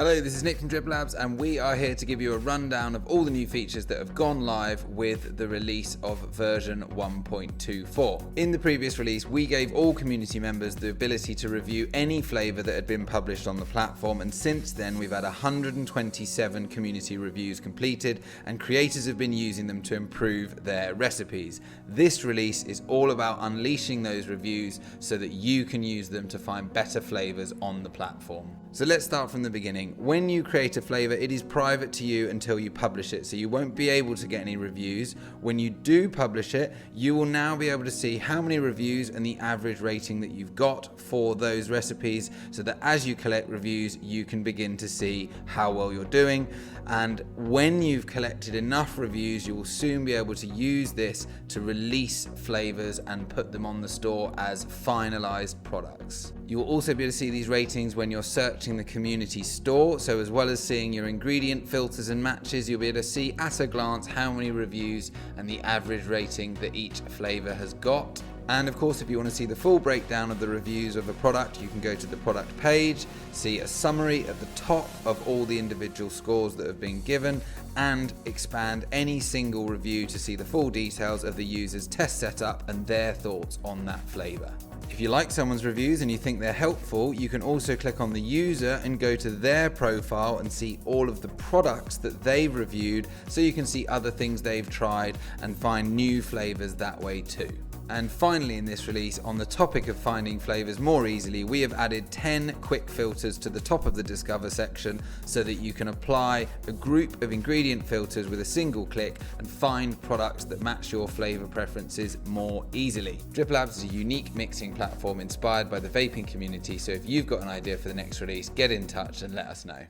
Hello, this is Nick from Drip Labs, and we are here to give you a rundown of all the new features that have gone live with the release of version 1.24. In the previous release, we gave all community members the ability to review any flavour that had been published on the platform, and since then we've had 127 community reviews completed, and creators have been using them to improve their recipes. This release is all about unleashing those reviews so that you can use them to find better flavours on the platform. So let's start from the beginning. When you create a flavour, it is private to you until you publish it, so you won't be able to get any reviews. When you do publish it, you will now be able to see how many reviews and the average rating that you've got for those recipes, so that as you collect reviews, you can begin to see how well you're doing. And when you've collected enough reviews, you will soon be able to use this to release flavours and put them on the store as finalised products. You will also be able to see these ratings when you're searching the community store. So as well as seeing your ingredient filters and matches, you'll be able to see at a glance how many reviews and the average rating that each flavour has got. And of course, if you want to see the full breakdown of the reviews of a product, you can go to the product page, see a summary at the top of all the individual scores that have been given, and expand any single review to see the full details of the user's test setup and their thoughts on that flavour. If you like someone's reviews and you think they're helpful, you can also click on the user and go to their profile and see all of the products that they've reviewed, so you can see other things they've tried and find new flavours that way too. And finally, in this release, on the topic of finding flavours more easily, we have added 10 quick filters to the top of the Discover section so that you can apply a group of ingredient filters with a single click and find products that match your flavour preferences more easily. Drip Labs is a unique mixing platform inspired by the vaping community, so if you've got an idea for the next release, get in touch and let us know.